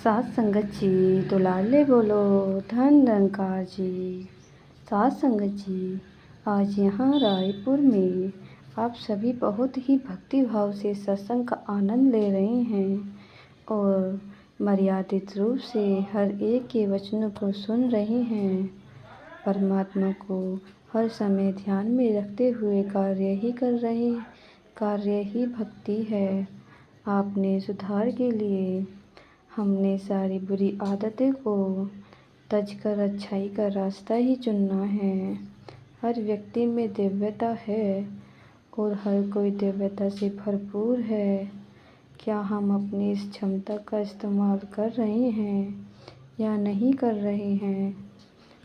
सात संगत जी दुलारे बोलो धन निरंकार जी। सात संगत जी, आज यहाँ रायपुर में आप सभी बहुत ही भक्ति भाव से सत्संग का आनंद ले रहे हैं और मर्यादित रूप से हर एक के वचनों को सुन रहे हैं। परमात्मा को हर समय ध्यान में रखते हुए कार्य ही भक्ति है। आपने सुधार के लिए हमने सारी बुरी आदतें को तज कर अच्छाई का रास्ता ही चुनना है। हर व्यक्ति में दिव्यता है और हर कोई दिव्यता से भरपूर है। क्या हम अपनी इस क्षमता का इस्तेमाल कर रहे हैं या नहीं कर रहे हैं?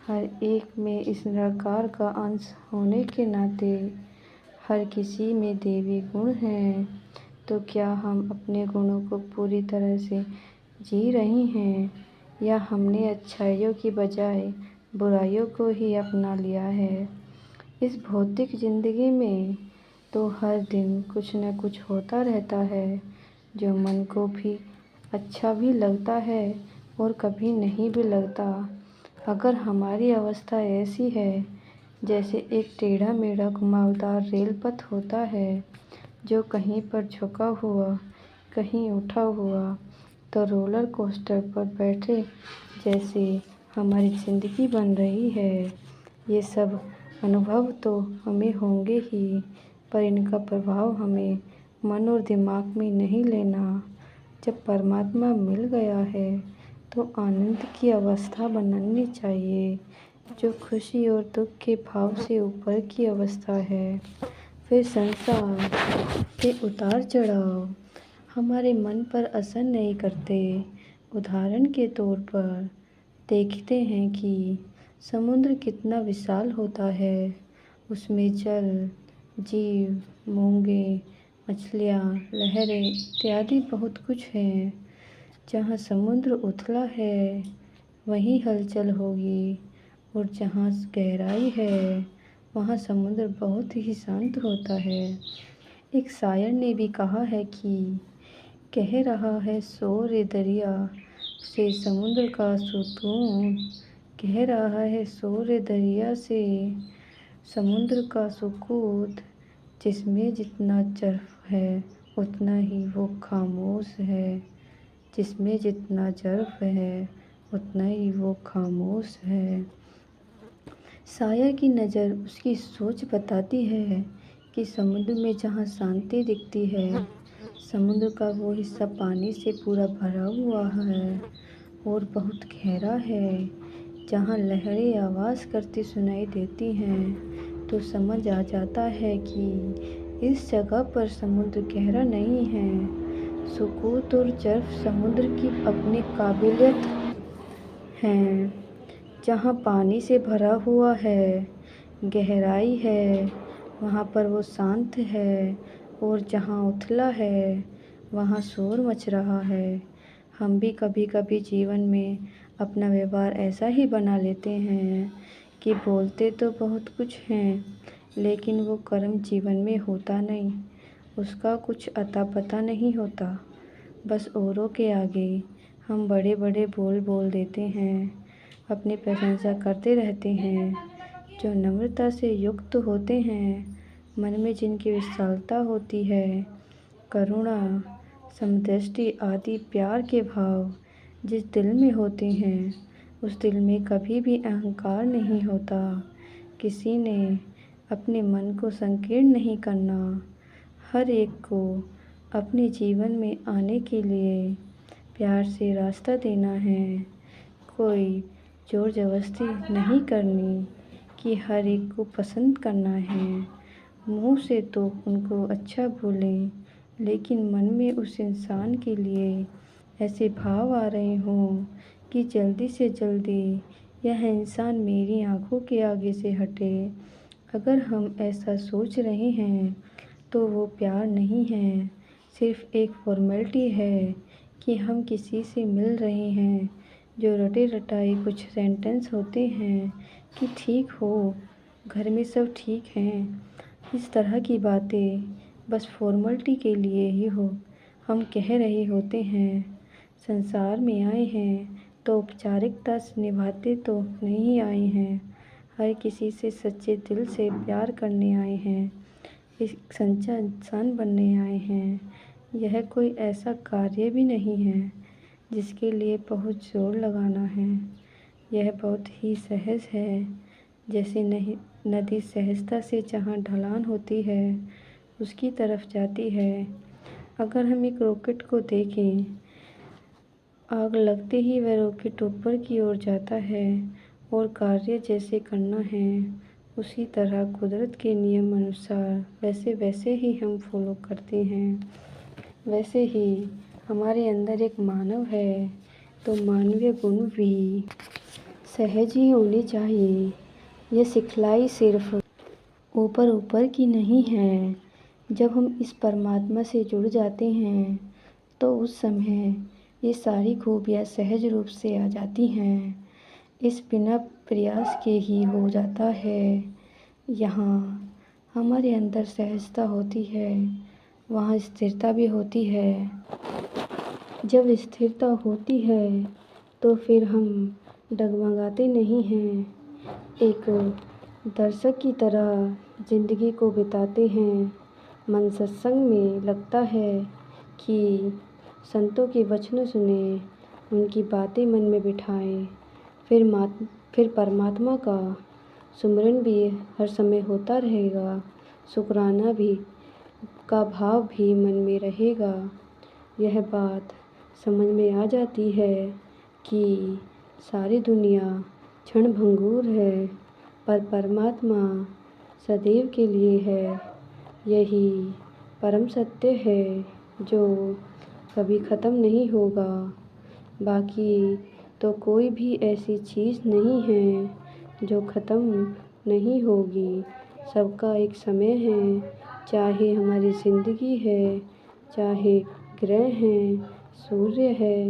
हर एक में इस निराकार का अंश होने के नाते हर किसी में देवी गुण हैं। तो क्या हम अपने गुणों को पूरी तरह से जी रहे हैं या हमने अच्छाइयों की बजाय बुराइयों को ही अपना लिया है? इस भौतिक ज़िंदगी में तो हर दिन कुछ न कुछ होता रहता है जो मन को भी अच्छा भी लगता है और कभी नहीं भी लगता। अगर हमारी अवस्था ऐसी है जैसे एक टेढ़ा मेढ़ा घुमावदार रेल पथ होता है जो कहीं पर झुका हुआ कहीं उठा हुआ, तो रोलर कोस्टर पर बैठे जैसे हमारी ज़िंदगी बन रही है। ये सब अनुभव तो हमें होंगे ही, पर इनका प्रभाव हमें मन और दिमाग में नहीं लेना। जब परमात्मा मिल गया है तो आनंद की अवस्था बनानी चाहिए, जो खुशी और दुख के भाव से ऊपर की अवस्था है। फिर संसार के उतार चढ़ाव हमारे मन पर असर नहीं करते। उदाहरण के तौर पर देखते हैं कि समुद्र कितना विशाल होता है। उसमें जल, जीव, मूंगे, मछलियाँ, लहरें इत्यादि बहुत कुछ हैं। जहाँ समुद्र उथला है वहीं हलचल होगी और जहाँ गहराई है वहाँ समुद्र बहुत ही शांत होता है। एक शायर ने भी कहा है कि कह रहा है शोर दरिया से समुद्र का सुकून, कह रहा है शोर दरिया से समुद्र का सुकून, जिसमें जितना जर्फ है उतना ही वो खामोश है, जिसमें जितना जर्फ है उतना ही वो खामोश है। शायर की नज़र उसकी सोच बताती है कि समुद्र में जहाँ शांति दिखती है, समुद्र का वो हिस्सा पानी से पूरा भरा हुआ है और बहुत गहरा है। जहाँ लहरें आवाज़ करती सुनाई देती हैं तो समझ आ जाता है कि इस जगह पर समुद्र गहरा नहीं है। सुकून और जर्फ समुद्र की अपनी काबिलियत हैं। जहाँ पानी से भरा हुआ है, गहराई है, वहाँ पर वो शांत है और जहाँ उथला है वहाँ शोर मच रहा है। हम भी कभी कभी जीवन में अपना व्यवहार ऐसा ही बना लेते हैं कि बोलते तो बहुत कुछ हैं लेकिन वो कर्म जीवन में होता नहीं, उसका कुछ अता पता नहीं होता। बस औरों के आगे हम बड़े बड़े बोल देते हैं, अपनी प्रशंसा करते रहते हैं। जो नम्रता से युक्त होते हैं, मन में जिनकी विशालता होती है, करुणा, समदृष्टि आदि प्यार के भाव जिस दिल में होते हैं, उस दिल में कभी भी अहंकार नहीं होता। किसी ने अपने मन को संकीर्ण नहीं करना। हर एक को अपने जीवन में आने के लिए प्यार से रास्ता देना है। कोई जोर जबरदस्ती नहीं करनी कि हर एक को पसंद करना है। मुँह से तो उनको अच्छा बोलें, लेकिन मन में उस इंसान के लिए ऐसे भाव आ रहे हों कि जल्दी से जल्दी यह इंसान मेरी आंखों के आगे से हटे। अगर हम ऐसा सोच रहे हैं तो वो प्यार नहीं है, सिर्फ एक फॉर्मेलिटी है कि हम किसी से मिल रहे हैं। जो रटे रटाए कुछ सेंटेंस होते हैं कि ठीक हो, घर में सब ठीक हैं, इस तरह की बातें बस फॉर्मेलिटी के लिए ही हम कह रहे होते हैं। संसार में आए हैं तो औपचारिकता से निभाते तो नहीं आए हैं। हर किसी से सच्चे दिल से प्यार करने आए हैं। एक सच्चा इंसान बनने आए हैं। यह कोई ऐसा कार्य भी नहीं है जिसके लिए बहुत जोर लगाना है। यह बहुत ही सहज है, जैसे नहीं नदी सहजता से जहाँ ढलान होती है उसकी तरफ जाती है। अगर हम एक रॉकेट को देखें, आग लगते ही वह रॉकेट ऊपर की ओर जाता है और कार्य जैसे करना है उसी तरह कुदरत के नियम अनुसार वैसे वैसे ही हम फॉलो करते हैं। वैसे ही हमारे अंदर एक मानव है तो मानवीय गुण भी सहज ही होनी चाहिए। यह सिखलाई सिर्फ ऊपर ऊपर की नहीं है। जब हम इस परमात्मा से जुड़ जाते हैं तो उस समय ये सारी खूबियाँ सहज रूप से आ जाती हैं। इस बिना प्रयास के ही हो जाता है। यहाँ हमारे अंदर सहजता होती है, वहाँ स्थिरता भी होती है। जब स्थिरता होती है तो फिर हम डगमगाते नहीं हैं। एक दर्शक की तरह ज़िंदगी को बिताते हैं। मन सत्संग में लगता है कि संतों के वचन सुने, उनकी बातें मन में बिठाएं। फिर परमात्मा का सुमिरन भी हर समय होता रहेगा। शुक्राना भी का भाव भी मन में रहेगा। यह बात समझ में आ जाती है कि सारी दुनिया क्षणभंगुर है, पर परमात्मा सदैव के लिए है। यही परम सत्य है जो कभी ख़त्म नहीं होगा। बाकी तो कोई भी ऐसी चीज़ नहीं है जो ख़त्म नहीं होगी। सबका एक समय है, चाहे हमारी ज़िंदगी है, चाहे ग्रह हैं, सूर्य है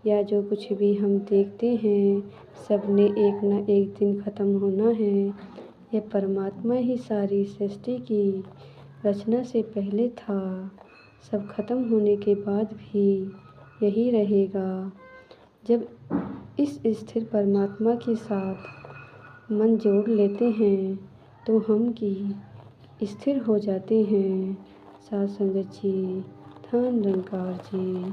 या जो कुछ भी हम देखते हैं, सब ने एक न एक दिन ख़त्म होना है। यह परमात्मा ही सारी सृष्टि की रचना से पहले था। सब खत्म होने के बाद भी यही रहेगा। जब इस स्थिर परमात्मा के साथ मन जोड़ लेते हैं तो हम की स्थिर हो जाते हैं। साथ संगत जी, धन निरंकार जी।